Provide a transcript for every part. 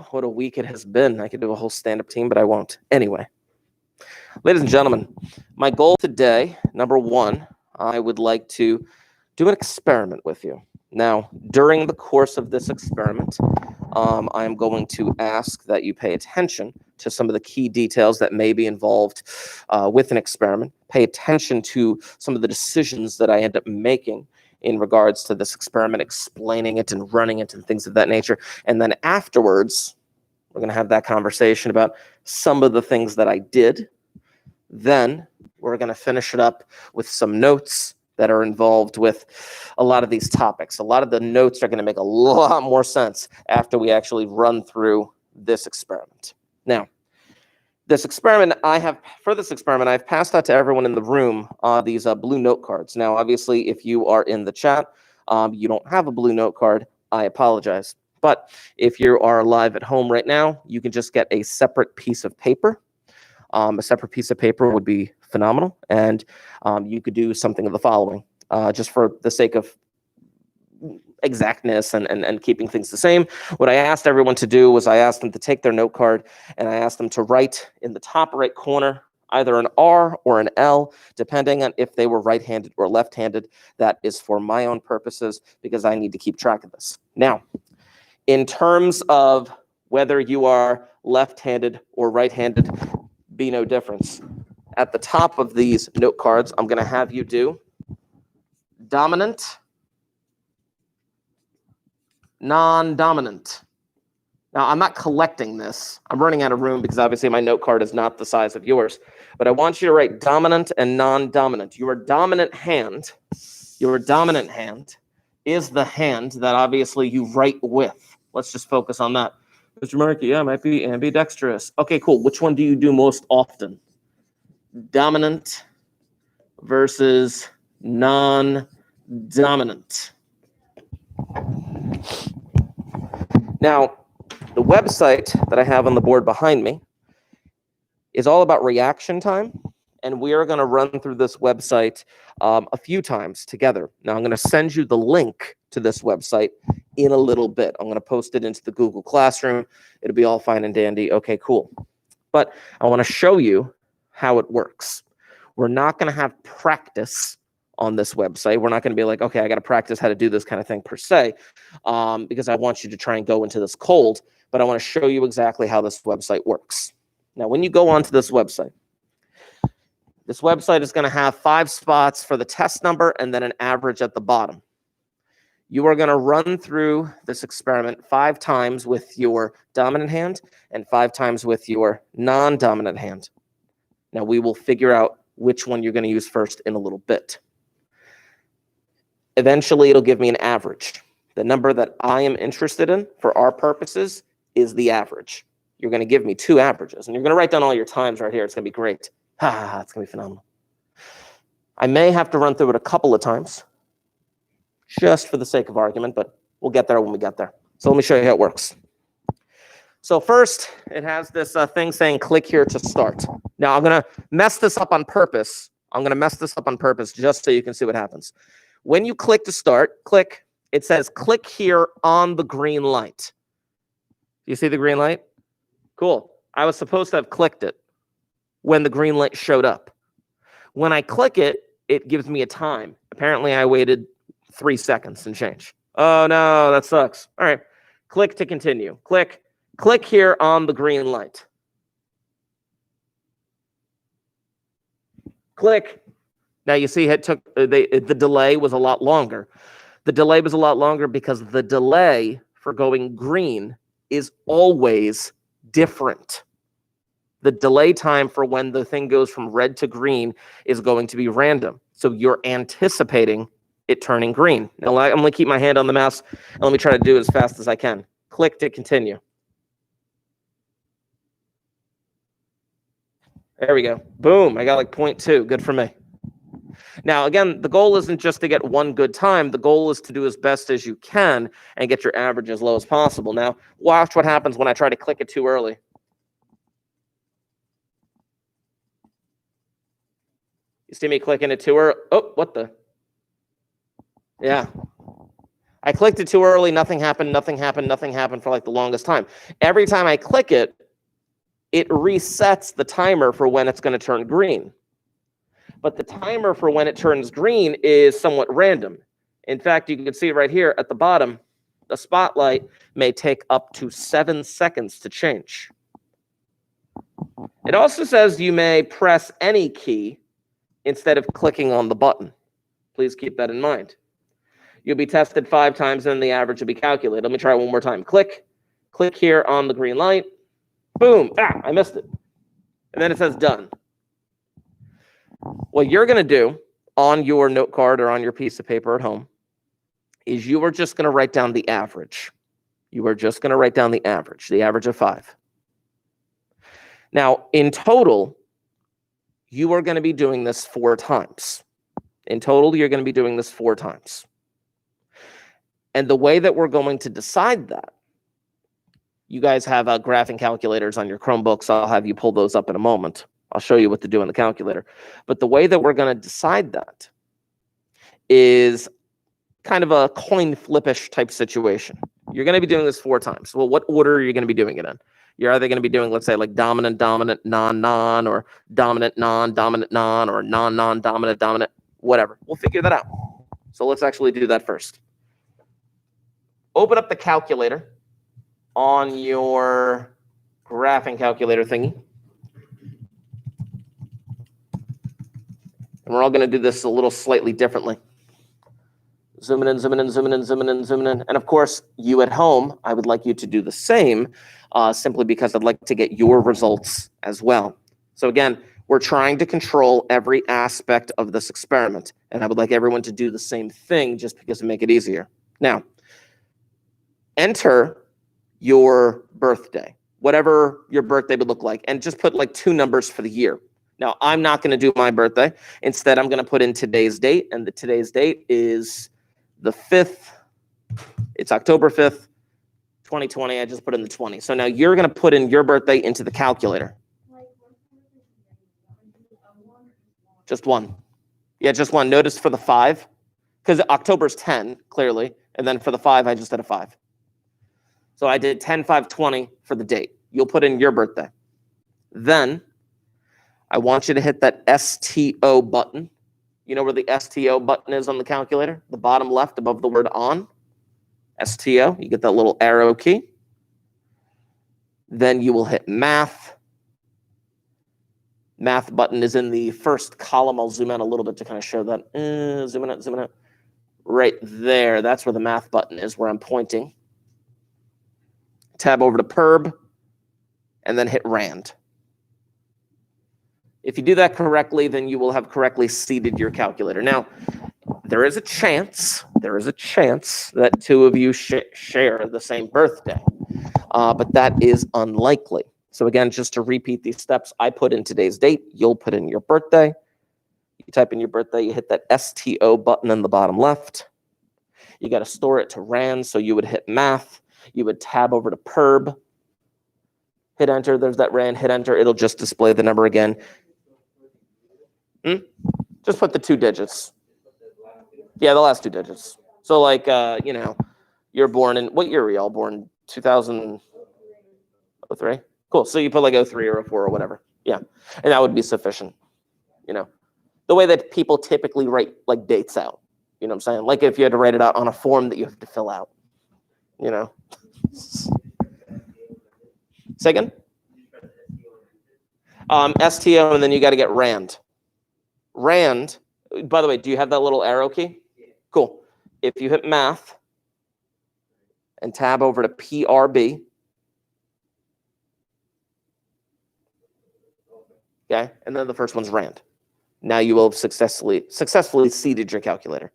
what a week it has been. I could do a whole stand-up team, but I won't. Anyway, ladies and gentlemen, my goal today, number one, I would like to do an experiment with you. Now, during the course of this experiment, I'm going to ask that you pay attention to some of the key details that may be involved with an experiment. Pay attention to some of the decisions that I end up making in regards to this experiment, explaining it and running it and things of that nature. And then afterwards, we're going to have that conversation about some of the things that I did. Then we're going to finish it up with some notes that are involved with a lot of these topics. A lot of the notes are going to make a lot more sense after we actually run through this experiment. Now, this experiment, I've passed out to everyone in the room these blue note cards. Now, obviously, if you are in the chat, you don't have a blue note card, I apologize. But if you are live at home right now, you can just get a separate piece of paper. A separate piece of paper would be phenomenal. And you could do something of the following, just for the sake of exactness and keeping things the same. What I asked everyone to do was I asked them to take their note card and I asked them to write in the top right corner either an R or an L, depending on if they were right-handed or left-handed. That is for my own purposes because I need to keep track of this. Now, in terms of whether you are left-handed or right-handed, be no difference. At the top of these note cards, I'm going to have you do dominant, non-dominant. Now, I'm not collecting this. I'm running out of room because obviously my note card is not the size of yours. But I want you to write dominant and non-dominant. Your dominant hand is the hand that obviously you write with. Let's just focus on that. Mr. Markey, yeah, might be ambidextrous. Okay, cool. Which one do you do most often? Dominant versus non-dominant. Now, the website that I have on the board behind me is all about reaction time, and we are going to run through this website a few times together. Now, I'm going to send you the link to this website in a little bit. I'm going to post it into the Google Classroom. It'll be all fine and dandy. Okay, cool. But I want to show you how it works. We're not going to have practice on this website. We're not going to be like, okay, I got to practice how to do this kind of thing per se, because I want you to try and go into this cold, but I want to show you exactly how this website works. Now, when you go onto this website is going to have 5 spots for the test number and then an average at the bottom. You are going to run through this experiment 5 times with your dominant hand and 5 times with your non-dominant hand. Now, we will figure out which one you're going to use first in a little bit. Eventually, it'll give me an average. The number that I am interested in for our purposes is the average. You're going to give me 2 averages, and you're going to write down all your times right here. It's going to be great. It's going to be phenomenal. I may have to run through it a couple of times, just for the sake of argument, but we'll get there when we get there. So let me show you how it works. So first, it has this thing saying click here to start. Now, I'm going to mess this up on purpose. Just so you can see what happens. When you click to start, it says click here on the green light. Do you see the green light? Cool. I was supposed to have clicked it when the green light showed up. When I click it, it gives me a time. Apparently, I waited 3 seconds and change. Oh, no, that sucks. All right. Click to continue. Click here on the green light. Click. Now, you see it took the delay was a lot longer. The delay was a lot longer because the delay for going green is always different. The delay time for when the thing goes from red to green is going to be random. So you're anticipating it turning green. Now, I'm going to keep my hand on the mouse, and let me try to do it as fast as I can. Click to continue. There we go. Boom. I got like 0.2. Good for me. Now, again, the goal isn't just to get one good time. The goal is to do as best as you can and get your average as low as possible. Now, watch what happens when I try to click it too early. You see me clicking it too early? Oh, what the? Yeah. I clicked it too early, nothing happened, nothing happened, nothing happened for like the longest time. Every time I click it, it resets the timer for when it's going to turn green. But the timer for when it turns green is somewhat random. In fact, you can see right here at the bottom, the spotlight may take up to 7 seconds to change. It also says you may press any key instead of clicking on the button. Please keep that in mind. You'll be tested 5 times and the average will be calculated. Let me try it one more time. Click here on the green light. Boom, I missed it. And then it says done. What you're gonna do on your note card or on your piece of paper at home is you are just gonna write down the average. You are just gonna write down the average of 5. Now, in total, you are gonna be doing this 4 times. In total, you're gonna be doing this 4 times. And the way that we're going to decide that, you guys have graphing calculators on your Chromebooks. I'll have you pull those up in a moment. I'll show you what to do in the calculator. But the way that we're going to decide that is kind of a coin flip-ish type situation. You're going to be doing this 4 times. Well, what order are you going to be doing it in? You're either going to be doing, let's say, like dominant, dominant, non-non, or dominant, non-dominant, non, or non-non, dominant, dominant, whatever. We'll figure that out. So let's actually do that first. Open up the calculator on your graphing calculator thingy. And we're all going to do this a little slightly differently. Zooming in, zooming in, zooming in, zooming in, zooming in. And of course, you at home, I would like you to do the same, simply because I'd like to get your results as well. So again, we're trying to control every aspect of this experiment. And I would like everyone to do the same thing just because it make it easier. Now, enter your birthday, whatever your birthday would look like, and just put like 2 numbers for the year. Now, I'm not going to do my birthday. Instead, I'm going to put in today's date, and today's date is the 5th. It's October 5th, 2020. I just put in the 20. So now you're going to put in your birthday into the calculator. Just one. Yeah, just one. Notice for the 5, because October's 10, clearly, and then for the 5, I just did a 5. So I did 10/5/20 for the date. You'll put in your birthday. Then I want you to hit that STO button. You know where the STO button is on the calculator? The bottom left above the word on. STO. You get that little arrow key. Then you will hit math. Math button is in the first column. I'll zoom out a little bit to kind of show that. Zooming out, zooming out. Right there. That's where the math button is, where I'm pointing. Tab over to Prob, and then hit Rand. If you do that correctly, then you will have correctly seeded your calculator. Now, there is a chance that 2 of you share the same birthday, but that is unlikely. So again, just to repeat these steps, I put in today's date, you'll put in your birthday. You type in your birthday, you hit that STO button in the bottom left. You got to store it to Rand, so you would hit math. You would tab over to Prob, hit enter. There's that Rand, hit enter. It'll just display the number again. Just put the 2 digits. Yeah, the last 2 digits. So like, you know, you're born in, what year were y'all born? 2003? Cool. So you put like 03 or 04 or whatever. Yeah. And that would be sufficient. You know, the way that people typically write like dates out. You know what I'm saying? Like if you had to write it out on a form that you have to fill out. You know. Say again? STO, and then you got to get Rand. Rand, by the way, do you have that little arrow key? Cool. If you hit math and tab over to PRB, okay, and then the first one's Rand. Now you will have successfully seeded your calculator.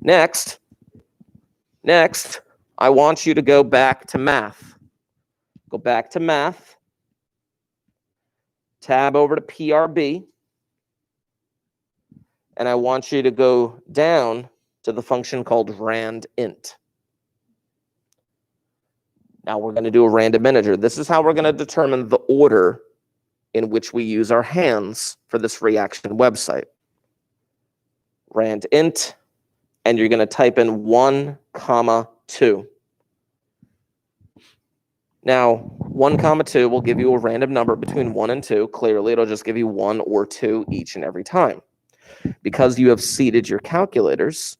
Next, I want you to go back to math. Go back to math. Tab over to PRB. And I want you to go down to the function called randint. Now we're going to do a random integer. This is how we're going to determine the order in which we use our hands for this reaction website. Randint and you're going to type in 1, 2. Now, 1, 2 will give you a random number between 1 and 2. Clearly, it'll just give you 1 or 2 each and every time. Because you have seeded your calculators,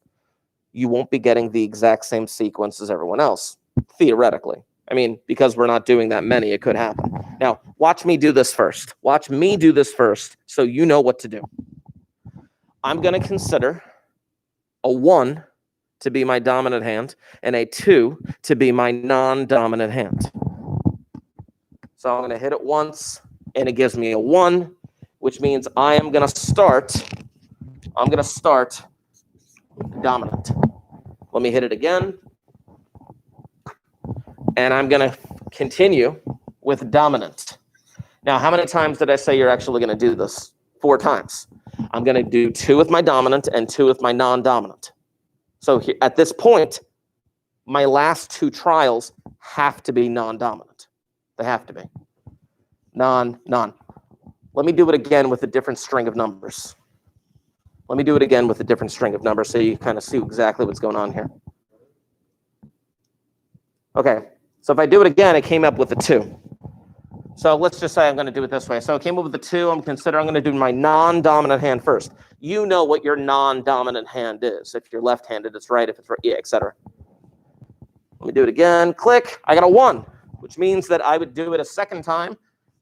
you won't be getting the exact same sequence as everyone else, theoretically. I mean, because we're not doing that many, it could happen. Now, watch me do this first. Watch me do this first so you know what to do. I'm going to consider a 1 to be my dominant hand and a 2 to be my non-dominant hand. So I'm going to hit it once, and it gives me a 1, which means I am going to start dominant. Let me hit it again. And I'm going to continue with dominant. Now, how many times did I say you're actually going to do this? 4 times. I'm going to do 2 with my dominant and 2 with my non-dominant. So here, at this point, my last 2 trials have to be non-dominant. They have to be. Non. Let me do it again with a different string of numbers. Let me do it again with a different string of numbers so you kind of see exactly what's going on here. Okay, so if I do it again, it came up with a 2. So let's just say I'm going to do it this way. So it came up with a 2. I'm going to do my non-dominant hand first. You know what your non-dominant hand is. If you're left-handed, it's right. If it's right, yeah, etc. Let me do it again. Click. I got a 1, which means that I would do it a second time,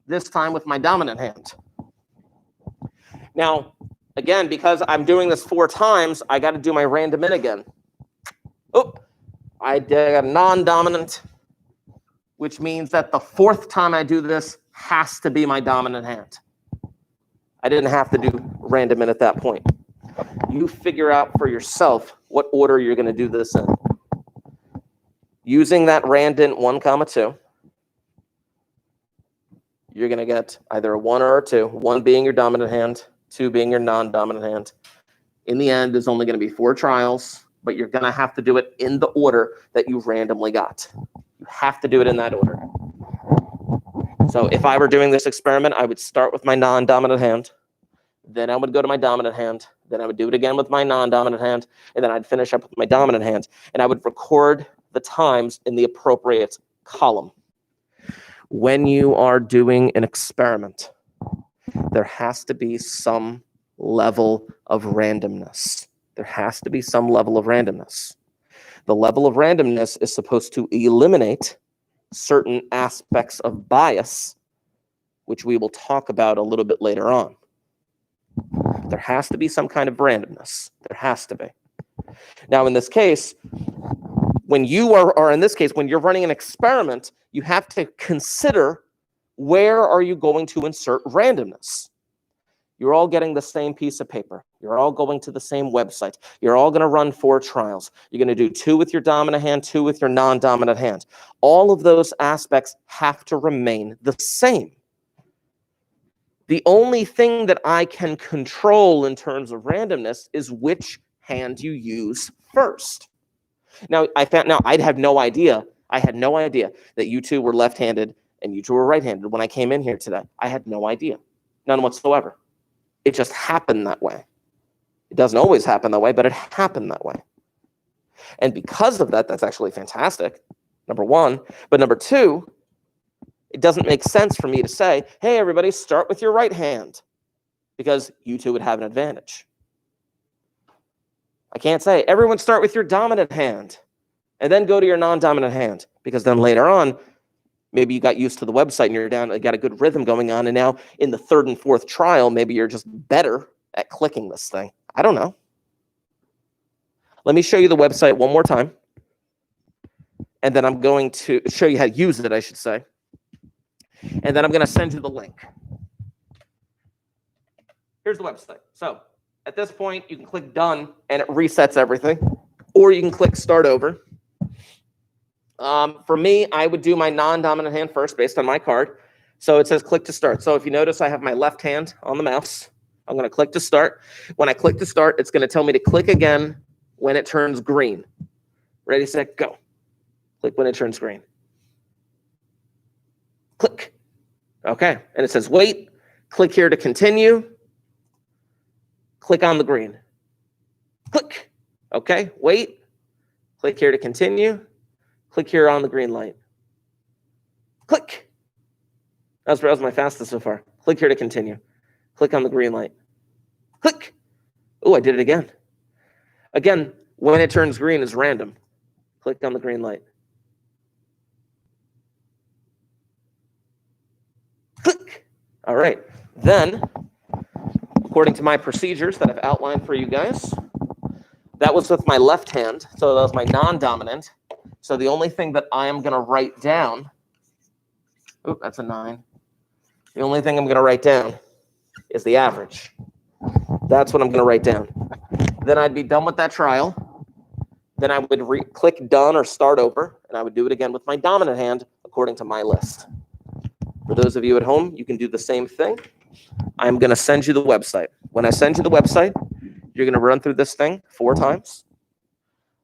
this time with my dominant hand. Now, again, because I'm doing this 4 times, I got to do my random in again. Oh, I got a non-dominant, which means that the 4th time I do this has to be my dominant hand. I didn't have to do random in at that point. You figure out for yourself what order you're going to do this in. Using that random 1, 2, you're going to get either a 1 or a 2, 1 being your dominant hand, 2 being your non-dominant hand. In the end, there's only going to be 4 trials, but you're going to have to do it in the order that you randomly got. You have to do it in that order. So if I were doing this experiment, I would start with my non-dominant hand, then I would go to my dominant hand, then I would do it again with my non-dominant hand, and then I'd finish up with my dominant hand, and I would record the times in the appropriate column. When you are doing an experiment, there has to be some level of randomness. There has to be some level of randomness. The level of randomness is supposed to eliminate certain aspects of bias, which we will talk about a little bit later on. There has to be some kind of randomness. There has to be. Now, in this case, when you are in this case, when you're running an experiment, you have to consider where are you going to insert randomness. You're all getting the same piece of paper. You're all going to the same website. You're all going to run 4 trials. You're going to do 2 with your dominant hand, 2 with your non-dominant hand. All of those aspects have to remain the same. The only thing that I can control in terms of randomness is which hand you use first. Now, I'd have no idea. I had no idea that you 2 were left-handed and you 2 were right-handed when I came in here today. I had no idea. None whatsoever. It just happened that way. It doesn't always happen that way, but it happened that way. And because of that, that's actually fantastic, number 1. But number 2, it doesn't make sense for me to say, hey, everybody, start with your right hand, because you 2 would have an advantage. I can't say, everyone start with your dominant hand, and then go to your non-dominant hand, because then later on, maybe you got used to the website and you got a good rhythm going on, and now in the 3rd and 4th trial, maybe you're just better at clicking this thing. I don't know. Let me show you the website one more time, and then I'm going to show you how to use it, I should say. And then I'm going to send you the link. Here's the website. So at this point, you can click done, and it resets everything, or you can click start over. For me, I would do my non-dominant hand first based on my card. So it says click to start. So if you notice, I have my left hand on the mouse. I'm going to click to start. When I click to start, it's going to tell me to click again when it turns green. Ready, set, go. Click when it turns green. Click. Okay. And it says wait. Click here to continue. Click on the green. Click. Okay, wait. Click here to continue. Click here on the green light. Click. That was my fastest so far. Click here to continue. Click on the green light. Click. Oh, I did it again. Again, when it turns green is random. Click on the green light. Click. All right. Then, according to my procedures that I've outlined for you guys, that was with my left hand. So that was my non-dominant. So the only thing that I am going to write down, oh, that's a 9. The only thing I'm going to write down is the average. That's what I'm going to write down. Then I'd be done with that trial. Then I would click done or start over, and I would do it again with my dominant hand according to my list. For those of you at home, you can do the same thing. I'm going to send you the website. When I send you the website, you're going to run through this thing 4 times.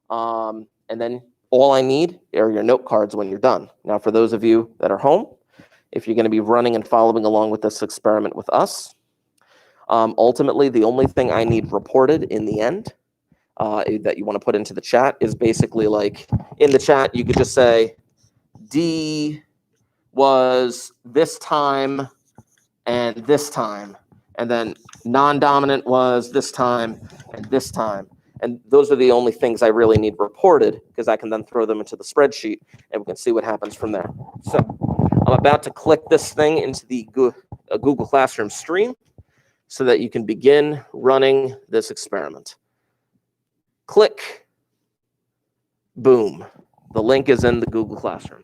And then all I need are your note cards when you're done. Now, for those of you that are home, if you're going to be running and following along with this experiment with us, ultimately, the only thing I need reported in the end that you want to put into the chat is basically like in the chat, you could just say D was this time and this time. And then non-dominant was this time and this time. And those are the only things I really need reported because I can then throw them into the spreadsheet and we can see what happens from there. So I'm about to click this thing into the Google Classroom stream so that you can begin running this experiment. Click. Boom. The link is in the Google Classroom.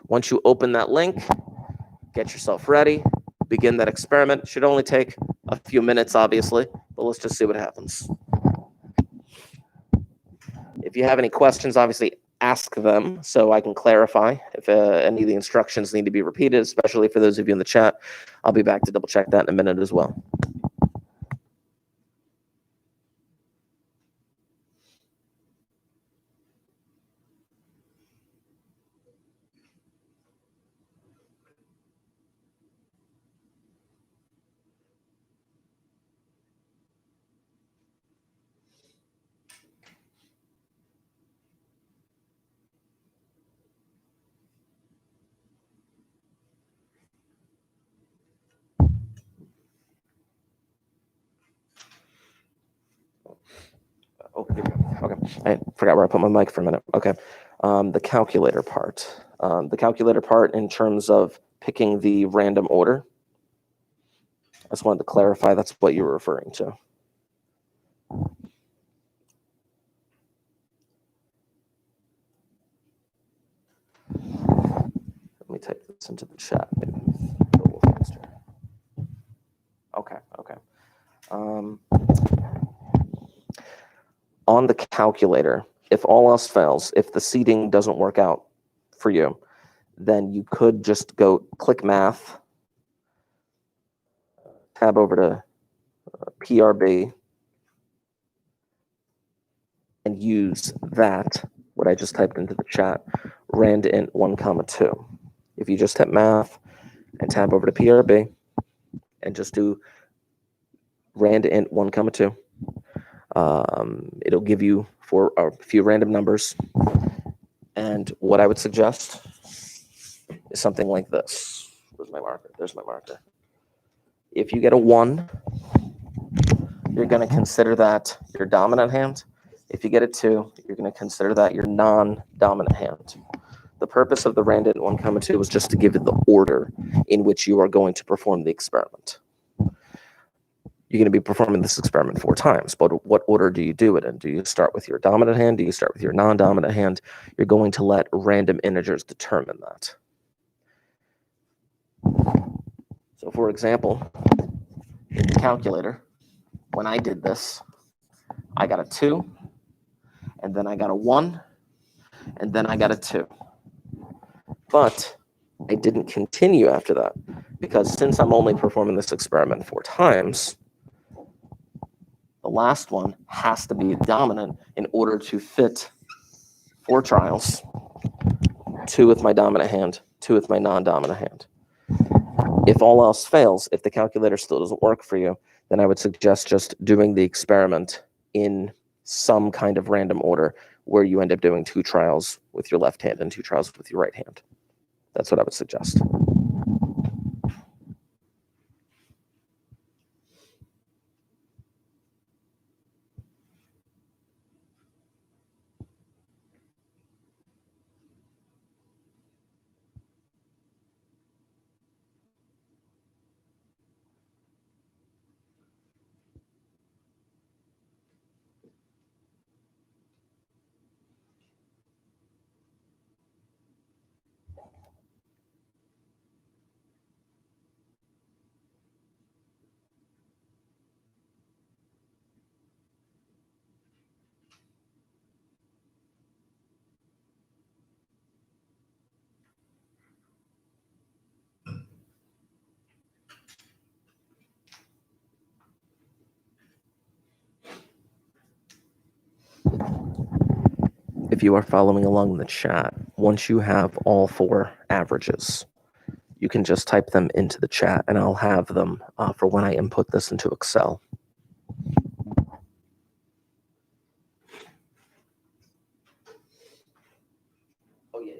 Once you open that link, get yourself ready, begin that experiment. It should only take a few minutes, obviously, but let's just see what happens. If you have any questions, obviously ask them so I can clarify if any of the instructions need to be repeated, especially for those of you in the chat. I'll be back to double check that in a minute as well. Oh, here we go. Okay. I forgot where I put my mic for a minute. Okay. The calculator part. The calculator part in terms of picking the random order. I just wanted to clarify that's what you were referring to. Let me type this into the chat. Maybe a little faster. Okay. On the calculator, if all else fails, if the seating doesn't work out for you, then you could just go click math, tab over to PRB, and use that, what I just typed into the chat, randint 1,2. If you just hit math and tab over to PRB and just do randint 1,2, it'll give you for a few random numbers. And what I would suggest is something like this. Where's my marker? There's my marker. If you get a 1, you're going to consider that your dominant hand. If you get a 2, you're going to consider that your non-dominant hand. The purpose of the randint 1,2 was just to give it the order in which you are going to perform the experiment. You're going to be performing this experiment 4 times, but what order do you do it in? Do you start with your dominant hand? Do you start with your non-dominant hand? You're going to let random integers determine that. So for example, in the calculator, when I did this, I got a 2, and then I got a 1, and then I got a 2. But I didn't continue after that, because since I'm only performing this experiment 4 times, the last one has to be dominant in order to fit 4 trials, 2 with my dominant hand, 2 with my non-dominant hand. If all else fails, if the calculator still doesn't work for you, then I would suggest just doing the experiment in some kind of random order where you end up doing 2 trials with your left hand and 2 trials with your right hand. That's what I would suggest. If you are following along in the chat, once you have all 4 averages, you can just type them into the chat, and I'll have them for when I input this into Excel. Oh, yeah.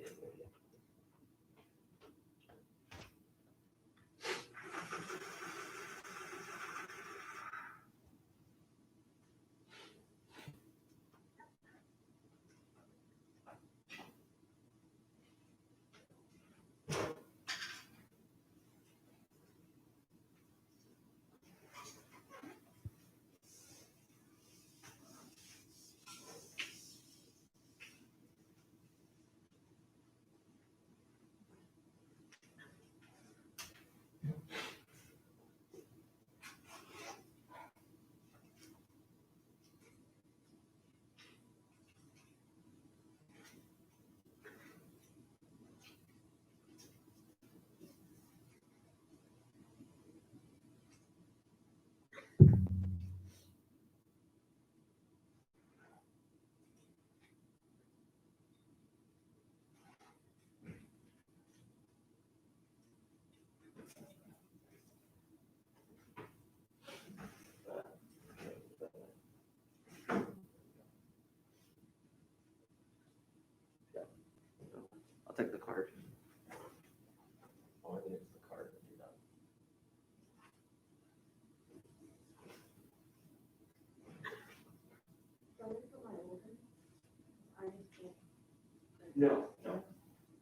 I'll take the card. All I need is the card. No.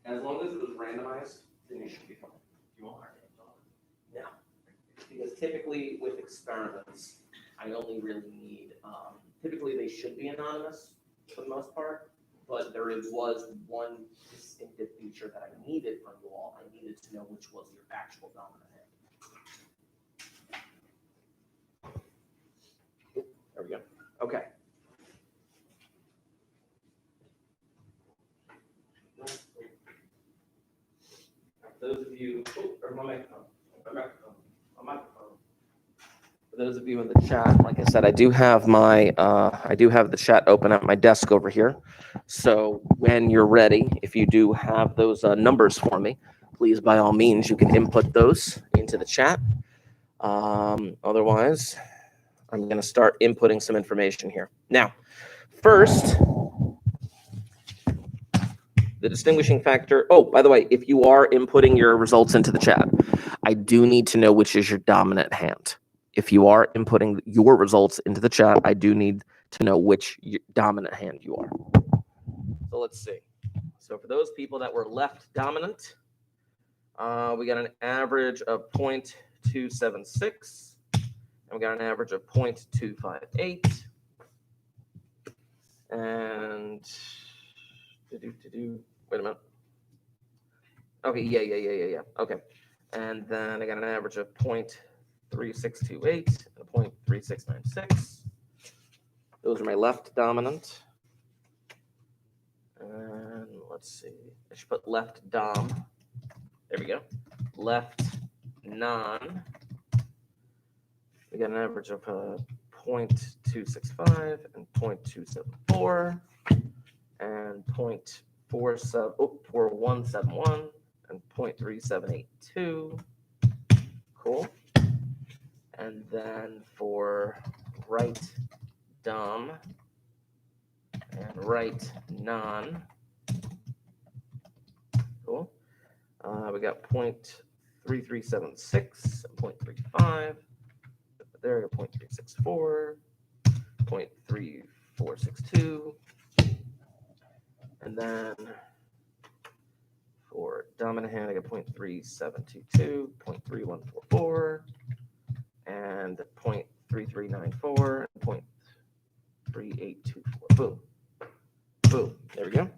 As long as it was randomized, then you should be fine. You are. No. Because typically with experiments, I only really need, typically they should be anonymous for the most part, but there was one distinctive feature that I needed from you all. I needed to know which was your actual dominant hand. There we go. Okay. Those of you, or my microphone. For those of you in the chat, like I said, I do have the chat open at my desk over here. So when you're ready, if you do have those numbers for me, please, by all means, you can input those into the chat. Otherwise, I'm going to start inputting some information here. Now, first, the distinguishing factor. Oh, by the way, if you are inputting your results into the chat, I do need to know which is your dominant hand. If you are inputting your results into the chat, I do need to know which dominant hand you are. So let's see. So for those people that were left dominant, we got an average of 0.276, and we got an average of 0.258. And wait a minute. Okay, yeah. Okay. And then I got an average of 0.3628 and 0.3696. Those are my left dominant. And let's see. I should put left dom. There we go. Left non. We got an average of 0.265 and 0.274 and 0.4171 and 0.3782. Cool. And then for right dom, and right non. Cool. We got 0.3376 and 0.35. There, 0.364, 0.3462. And then for dominant hand, I got 0.3722, 0.3144, and 0.3394, and 0.3824. Boom. Boom. There we go.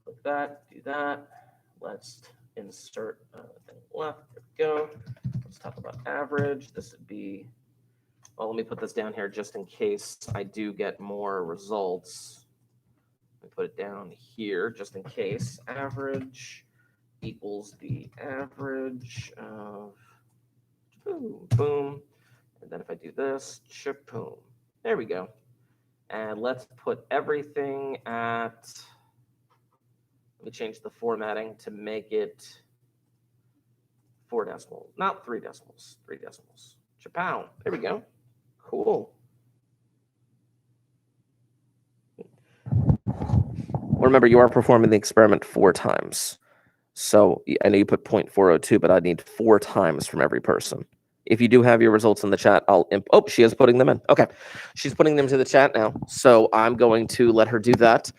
Click that, do that. Let's insert thing left. There we go. Let's talk about average. This would be, well, let me put this down here just in case I do get more results. Let me put it down here just in case. Average equals the average of boom, boom. And then if I do this, boom. There we go. And let's put everything at, let me change the formatting to make it 4 decimals, not 3 decimals, 3 decimals. Chapow. There we go. Cool. Remember, you are performing the experiment 4 times. So I know you put 0.402, but I need 4 times from every person. If you do have your results in the chat, oh, she is putting them in. Okay. She's putting them to the chat now. So I'm going to let her do that.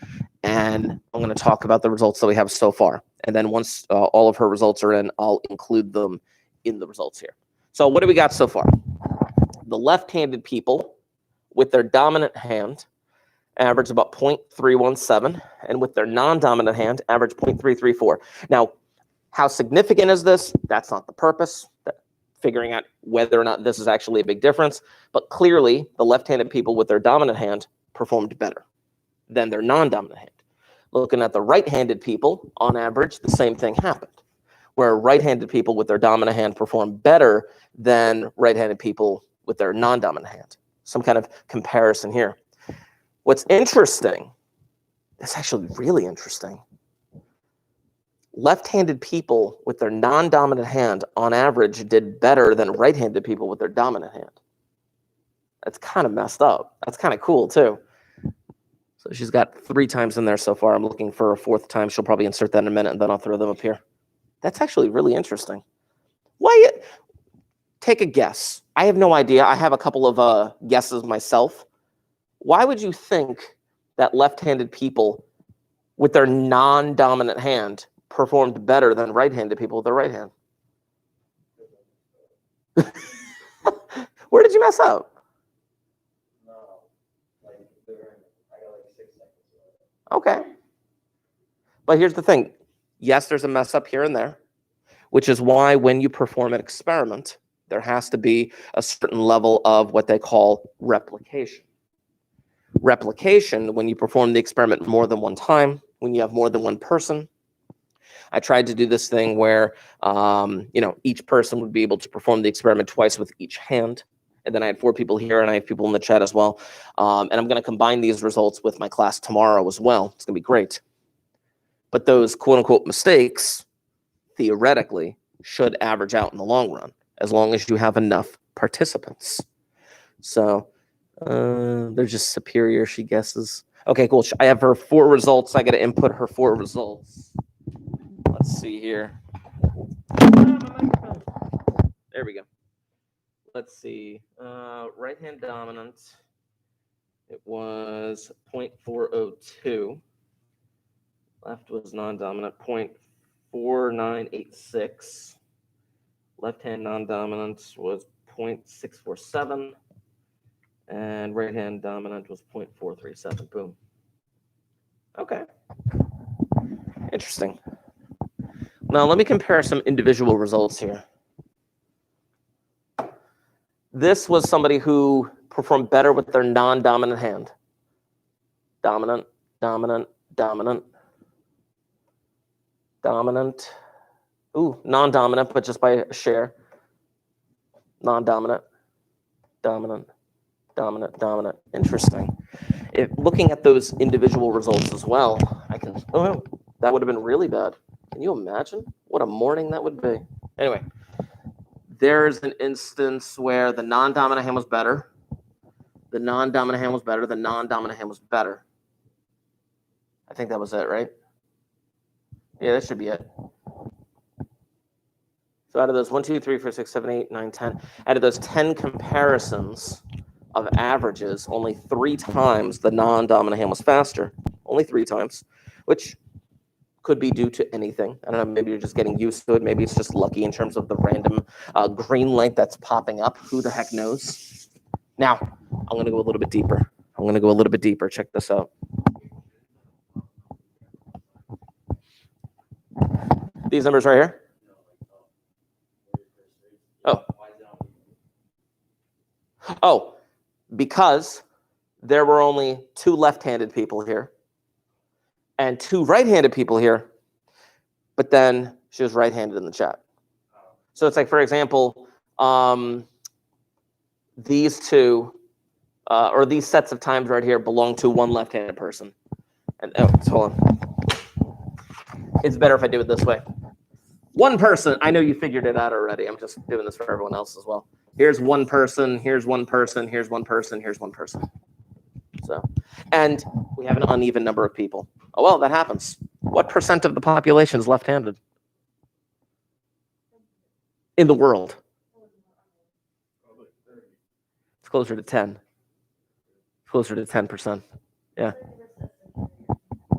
And I'm going to talk about the results that we have so far. And then once all of her results are in, I'll include them in the results here. So what do we got so far? The left-handed people with their dominant hand average about 0.317, and with their non-dominant hand, average 0.334. Now, how significant is this? That's not the purpose. Figuring out whether or not this is actually a big difference. But clearly, the left-handed people with their dominant hand performed better than their non-dominant hand. Looking at the right-handed people, on average, the same thing happened, where right-handed people with their dominant hand performed better than right-handed people with their non-dominant hand. Some kind of comparison here. What's interesting, it's actually really interesting. Left-handed people with their non-dominant hand, on average, did better than right-handed people with their dominant hand. That's kind of messed up. That's kind of cool, too. So she's got 3 times in there so far. I'm looking for a 4th time. She'll probably insert that in a minute, and then I'll throw them up here. That's actually really interesting. Why? Take a guess. I have no idea. I have a couple of guesses myself. Why would you think that left-handed people with their non-dominant hand performed better than right-handed people with their right hand? Where did you mess up? Okay. But here's the thing. Yes, there's a mess up here and there, which is why when you perform an experiment, there has to be a certain level of what they call replication. Replication, when you perform the experiment more than one time, when you have more than one person. I tried to do this thing where, each person would be able to perform the experiment twice with each hand. And then I had 4 people here, and I have people in the chat as well. And I'm going to combine these results with my class tomorrow as well. It's going to be great. But those quote-unquote mistakes, theoretically, should average out in the long run, as long as you have enough participants. So they're just superior, she guesses. Okay, cool. I have her 4 results. I got to input her 4 results. Let's see here. There we go. Let's see. Right hand dominant. It was 0.402. Left was non-dominant, 0.4986. Left hand non-dominant was 0.647. And right hand dominant was 0.437. Boom. Okay. Interesting. Now let me compare some individual results here. This was somebody who performed better with their non-dominant hand. Dominant, dominant, dominant, dominant. Ooh, non-dominant, but just by a share. Non-dominant, dominant, dominant, dominant. Interesting. Looking at those individual results as well, that would have been really bad. Can you imagine what a morning that would be? Anyway, there's an instance where the non-dominant hand was better. The non-dominant hand was better. The non-dominant hand was better. think that was it, right? Yeah, that should be it. So out of those 1, 2, 3, 4, 6, 7, 8, 9, 10, out of those 10 comparisons of averages, only 3 times the non-dominant hand was faster. Only 3 times, which could be due to anything. I don't know, maybe you're just getting used to it. Maybe it's just lucky in terms of the random green light that's popping up. Who the heck knows? Now, I'm going to go a little bit deeper. Check this out. These numbers right here? Oh, because there were only 2 left-handed people here and 2 right-handed people here, but then she was right-handed in the chat. So it's like, for example, these 2 or these sets of times right here belong to 1 left-handed person. And hold on. It's better if I do it this way. 1 person. I know you figured it out already. I'm just doing this for everyone else as well. Here's 1 person. Here's 1 person. Here's 1 person. Here's 1 person. So, and we have an uneven number of people. Oh, well, that happens. What % of the population is left-handed in the world? It's closer to 10. Closer to 10%. Yeah.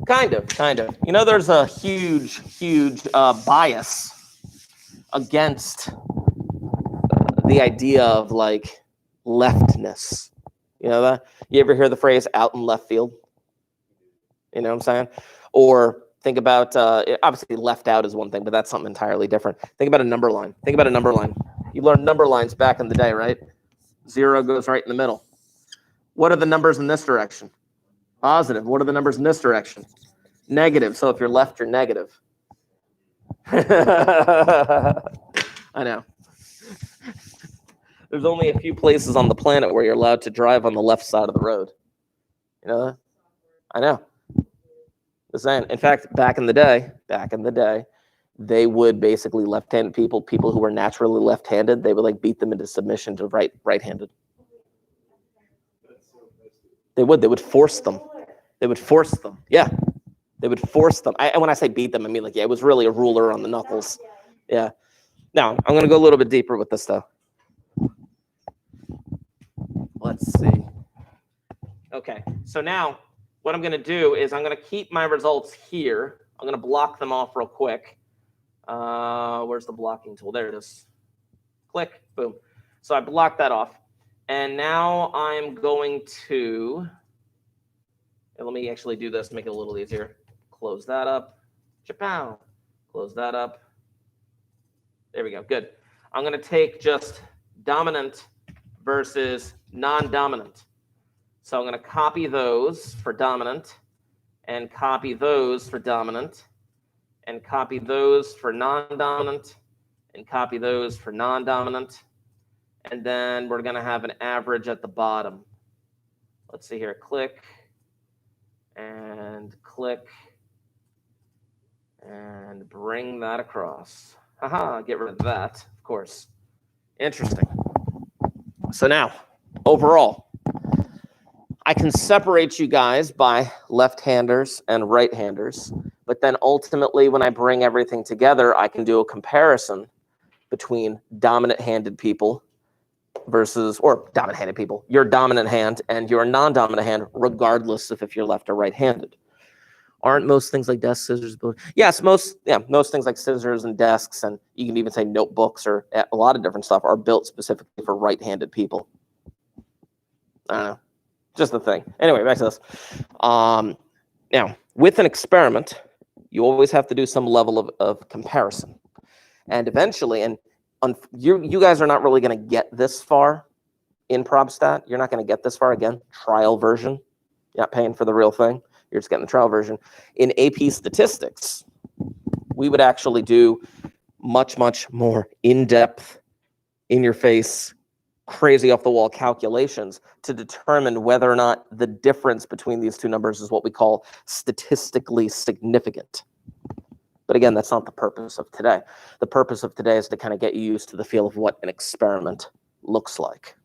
Kind of. You know, there's a huge bias against the idea of like leftness. You know that? You ever hear the phrase out in left field? You know what I'm saying? Or think about, obviously left out is one thing, but that's something entirely different. Think about a number line. You learned number lines back in the day, right? 0 goes right in the middle. What are the numbers in this direction? Positive. What are the numbers in this direction? Negative. So if you're left, you're negative. I know. There's only a few places on the planet where you're allowed to drive on the left side of the road. You know that? I know. Just saying. In fact, back in the day, they would basically left-handed people who were naturally left-handed, they would like beat them into submission to right-handed. They would force them. Yeah. They would force them. And when I say beat them, I mean like, yeah, it was really a ruler on the knuckles. Yeah. Now, I'm going to go a little bit deeper with this though. Let's see. Okay, so now what I'm going to do is I'm going to keep my results here. I'm going to block them off real quick. Where's the blocking tool? There it is. Click, boom. So I blocked that off. And now I'm going to, and let me actually do this to make it a little easier. Close that up. Chapow. Close that up. There we go. Good. I'm going to take just dominant versus non-dominant. So I'm going to copy those for dominant and copy those for dominant and copy those for non-dominant and copy those for non-dominant. And then we're going to have an average at the bottom. Let's see here. Click and click and bring that across. Haha, get rid of that, of course. Interesting. So now, overall, I can separate you guys by left-handers and right-handers, but then ultimately when I bring everything together, I can do a comparison between dominant-handed people versus, or dominant-handed people, your dominant hand and your non-dominant hand, regardless of if you're left or right-handed. Aren't most things like desks, scissors, yes, most things like scissors and desks, and you can even say notebooks or a lot of different stuff are built specifically for right-handed people. I don't know, just the thing. Anyway, back to this. Now, with an experiment, you always have to do some level of comparison. And eventually, and you guys are not really going to get this far in ProbStat. You're not going to get this far, again, trial version. You're not paying for the real thing. You're just getting the trial version. In AP statistics, we would actually do much, much more in-depth, in-your-face, crazy off-the-wall calculations to determine whether or not the difference between these two numbers is what we call statistically significant. But again, that's not the purpose of today. The purpose of today is to kind of get you used to the feel of what an experiment looks like.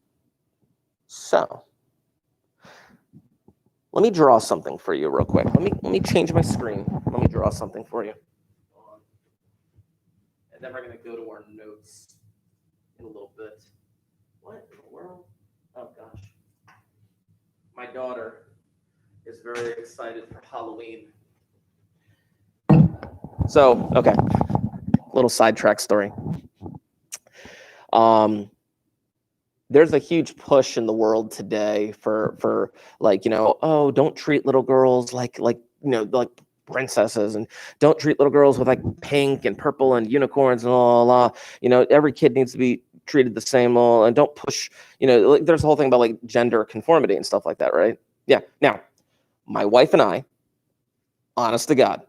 So Let me draw something for you real quick. Let me change my screen. Let me draw something for you. And then we're going to go to our notes in a little bit. What in the world? Oh, gosh. My daughter is very excited for Halloween. So, okay. Little sidetrack story. There's a huge push in the world today for like, oh, don't treat little girls like princesses, and don't treat little girls with like pink and purple and unicorns and all. Every kid needs to be treated the same, and don't push, like, there's a whole thing about like gender conformity and stuff like that, right? Yeah. Now, my wife and I, honest to God,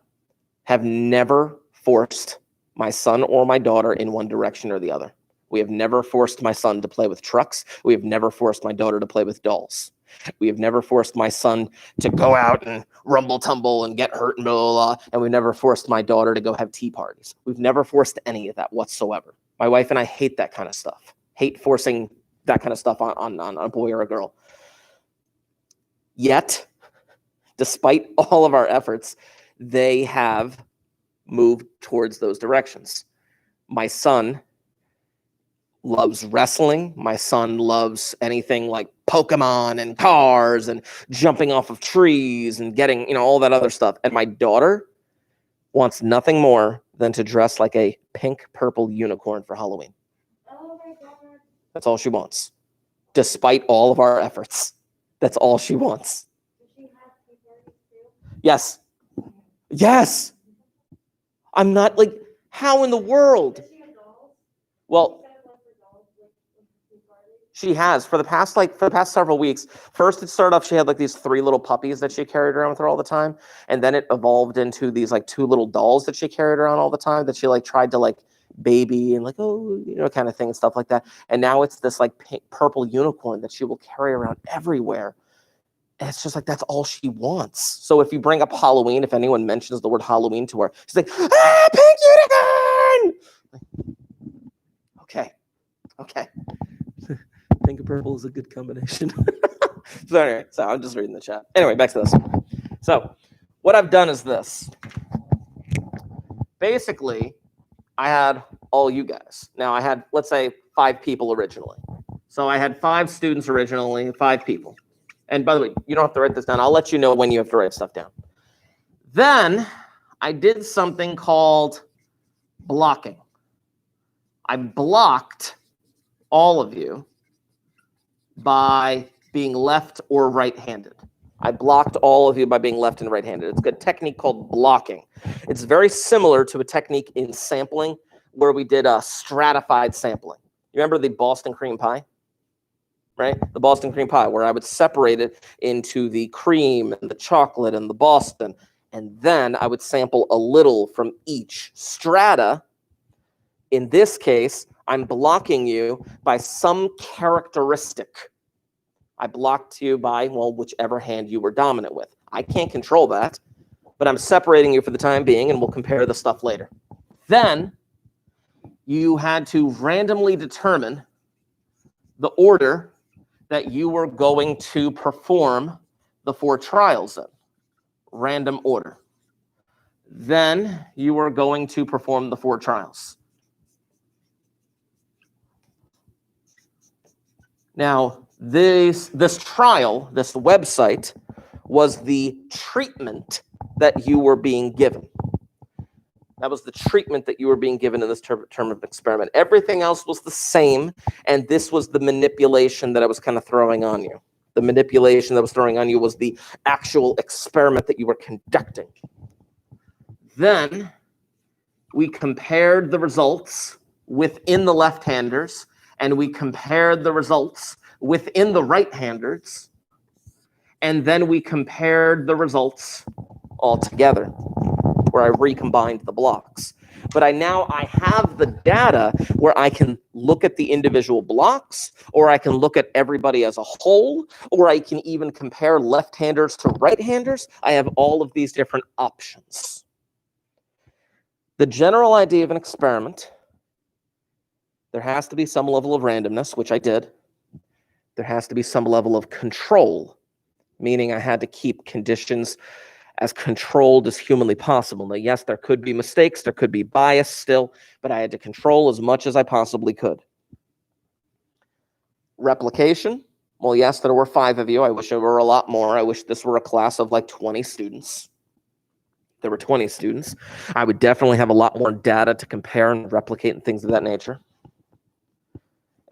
have never forced my son or my daughter in one direction or the other. We have never forced my son to play with trucks. We have never forced my daughter to play with dolls. We have never forced my son to go out and rumble tumble and get hurt and blah, blah, blah. And we've never forced my daughter to go have tea parties. We've never forced any of that whatsoever. My wife and I hate that kind of stuff. Hate forcing that kind of stuff on a boy or a girl. Yet, despite all of our efforts, they have moved towards those directions. My son loves wrestling. My son loves anything like Pokemon and cars and jumping off of trees and getting, all that other stuff. And my daughter wants nothing more than to dress like a pink purple unicorn for Halloween. Oh my God. That's all she wants. Despite all of our efforts. That's all she wants. Does she have tea parties too? Yes. Yes. I'm not like, how in the world? Does she have dolls? Well, she has for the past several weeks. First, it started off, she had like these 3 little puppies that she carried around with her all the time. And then it evolved into these like 2 little dolls that she carried around all the time that she like tried to like baby and like, kind of thing and stuff like that. And now it's this like pink, purple unicorn that she will carry around everywhere. And it's just like, that's all she wants. So if you bring up Halloween, if anyone mentions the word Halloween to her, she's like, pink unicorn! Okay. Pink and purple is a good combination. So anyway, I'm just reading the chat. Anyway, back to this. So what I've done is this. Basically, I had all you guys. Now I had, let's say, 5 people originally. So I had 5 students originally, 5 people. And by the way, you don't have to write this down. I'll let you know when you have to write stuff down. Then I did something called blocking. I blocked all of you by being left or right-handed. I blocked all of you by being left and right-handed. It's a technique called blocking. It's very similar to a technique in sampling where we did a stratified sampling. You remember the Boston cream pie? Right? The Boston cream pie, where I would separate it into the cream and the chocolate and the Boston, and then I would sample a little from each strata. In this case, I'm blocking you by some characteristic. I blocked you by, whichever hand you were dominant with. I can't control that, but I'm separating you for the time being, and we'll compare the stuff later. Then you had to randomly determine the order that you were going to perform the 4 trials in. Random order. Then you were going to perform the 4 trials. Now, this trial, this website, was the treatment that you were being given. That was the treatment that you were being given in this term of experiment. Everything else was the same, and this was the manipulation that I was kind of throwing on you. The manipulation that I was throwing on you was the actual experiment that you were conducting. Then we compared the results within the left-handers, and we compared the results within the right-handers, and then we compared the results all together, where I recombined the blocks. But I have the data where I can look at the individual blocks, or I can look at everybody as a whole, or I can even compare left-handers to right-handers. I have all of these different options. The general idea of an experiment, there has to be some level of randomness, which I did. There has to be some level of control, meaning I had to keep conditions as controlled as humanly possible. Now, yes, there could be mistakes, there could be bias still, but I had to control as much as I possibly could. Replication. Well, yes, there were 5 of you. I wish there were a lot more. I wish this were a class of like 20 students. There were 20 students. I would definitely have a lot more data to compare and replicate and things of that nature.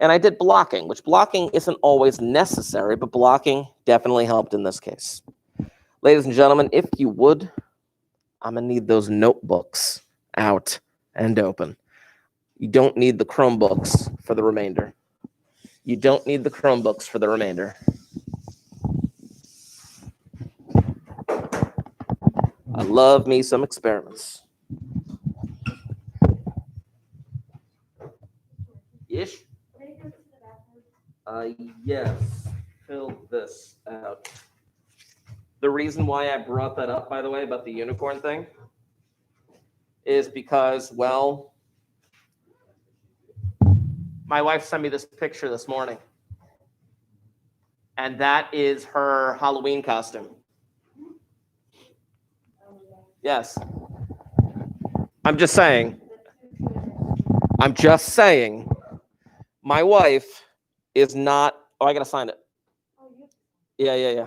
And I did blocking, which blocking isn't always necessary, but blocking definitely helped in this case. Ladies and gentlemen, if you would, I'm going to need those notebooks out and open. You don't need the Chromebooks for the remainder. You don't need the Chromebooks for the remainder. I love me some experiments. Ish? Yes, fill this out. The reason why I brought that up, by the way, about the unicorn thing, is because, well, my wife sent me this picture this morning, and that is her Halloween costume. Yes. I'm just saying, my wife is not, oh, I gotta sign it. Yeah.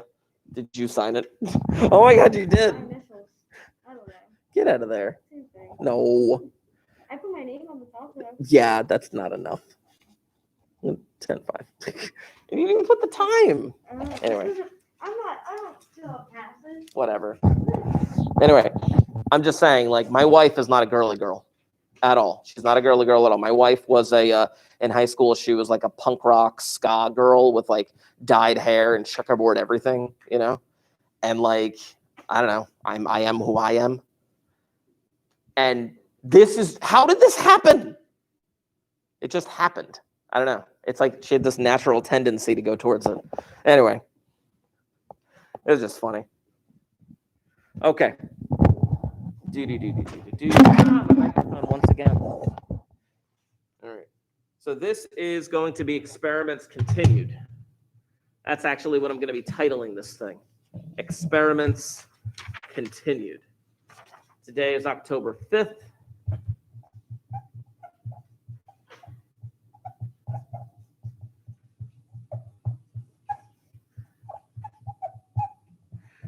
Did you sign it? Oh my God, you did. Get out of there. No. I put my name on the top there. Yeah, that's not enough. 10-5. You didn't even put the time. Anyway. I don't still passes. Whatever. Anyway, I'm just saying, like, my wife is not a girly girl at all. She's not a girly girl at all. My wife was in high school, she was like a punk rock ska girl with like dyed hair and checkerboard everything, you know? And like, I don't know, I am who I am. And how did this happen? It just happened. I don't know. It's like she had this natural tendency to go towards it. Anyway, it was just funny. Okay. The microphone once again. All right. So this is going to be experiments continued. That's actually what I'm going to be titling this thing. Experiments continued. Today is October 5th.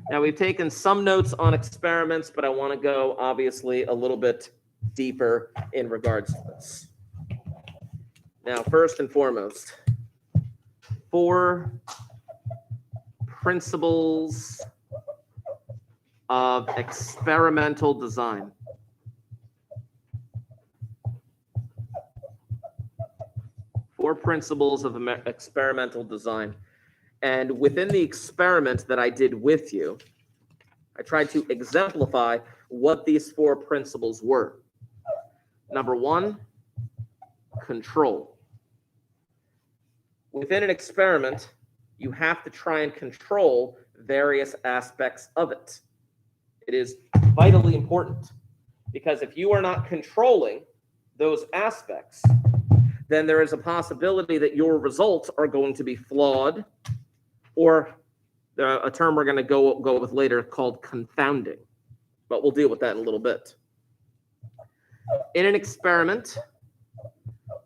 Now, we've taken some notes on experiments, but I want to go, obviously, a little bit deeper in regards to this. Now, first and foremost, 4 principles of experimental design. Four principles of experimental design. And within the experiment that I did with you, I tried to exemplify what these 4 principles were. Number 1, control. Within an experiment, you have to try and control various aspects of it. It is vitally important because if you are not controlling those aspects, then there is a possibility that your results are going to be flawed, or a term we're going to go with later called confounding. But we'll deal with that in a little bit. In an experiment,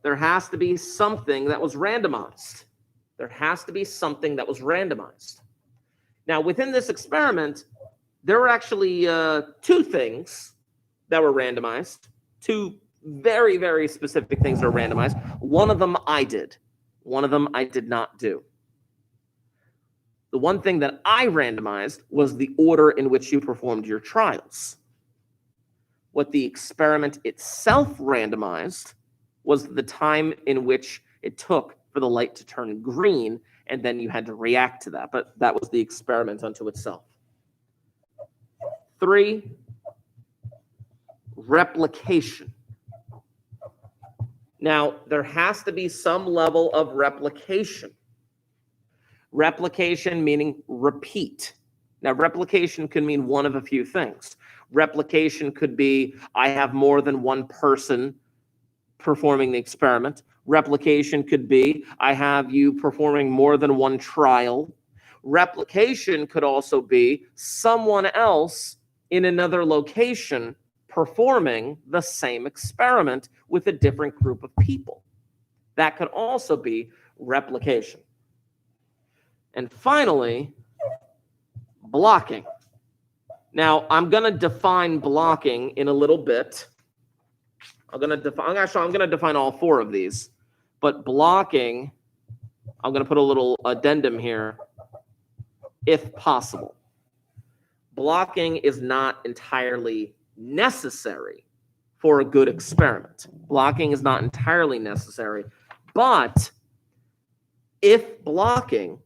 there has to be something that was randomized. There has to be something that was randomized. Now, within this experiment, there were actually 2 things that were randomized. 2 very, very specific things that were randomized. One of them I did. One of them I did not do. The one thing that I randomized was the order in which you performed your trials. What the experiment itself randomized was the time in which it took for the light to turn green, and then you had to react to that. But that was the experiment unto itself. 3, replication. Now, there has to be some level of replication. Replication meaning repeat. Now, replication can mean one of a few things. Replication could be, I have more than one person performing the experiment. Replication could be, I have you performing more than one trial. Replication could also be someone else in another location performing the same experiment with a different group of people. That could also be replication. And finally, blocking. Now, I'm going to define blocking in a little bit. I'm going to define all four of these. But blocking, I'm going to put a little addendum here, if possible. Blocking is not entirely necessary for a good experiment. Blocking is not entirely necessary, but if blocking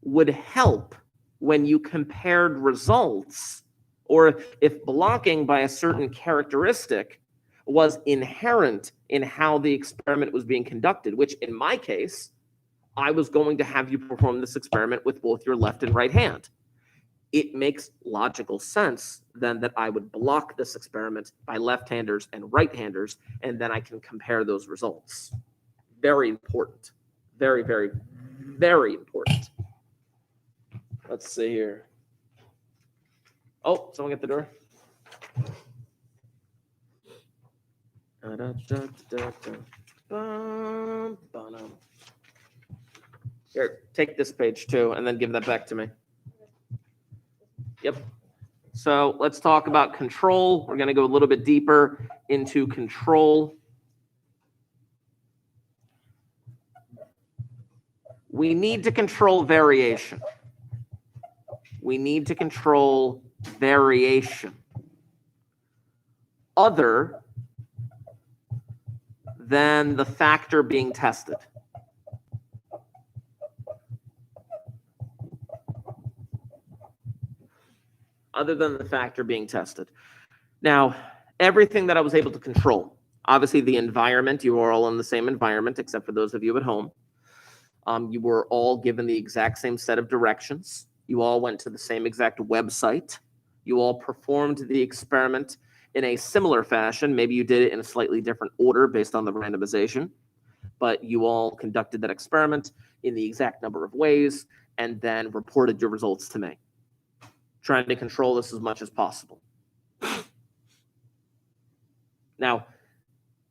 would help when you compared results, or if blocking by a certain characteristic was inherent in how the experiment was being conducted, which in my case, I was going to have you perform this experiment with both your left and right hand. It makes logical sense then that I would block this experiment by left-handers and right-handers, and then I can compare those results. Very important. Very, very, very important. Let's see here. Oh, someone get the door. Here, take this page too, and then give that back to me. Yep. So let's talk about control. We're going to go a little bit deeper into control. We need to control variation. We need to control variation other than the factor being tested. Other than the factor being tested. Now, everything that I was able to control, obviously the environment, you were all in the same environment, except for those of you at home. You were all given the exact same set of directions. You all went to the same exact website. You all performed the experiment in a similar fashion. Maybe you did it in a slightly different order based on the randomization, but you all conducted that experiment in the exact number of ways and then reported your results to me. Trying to control this as much as possible. Now,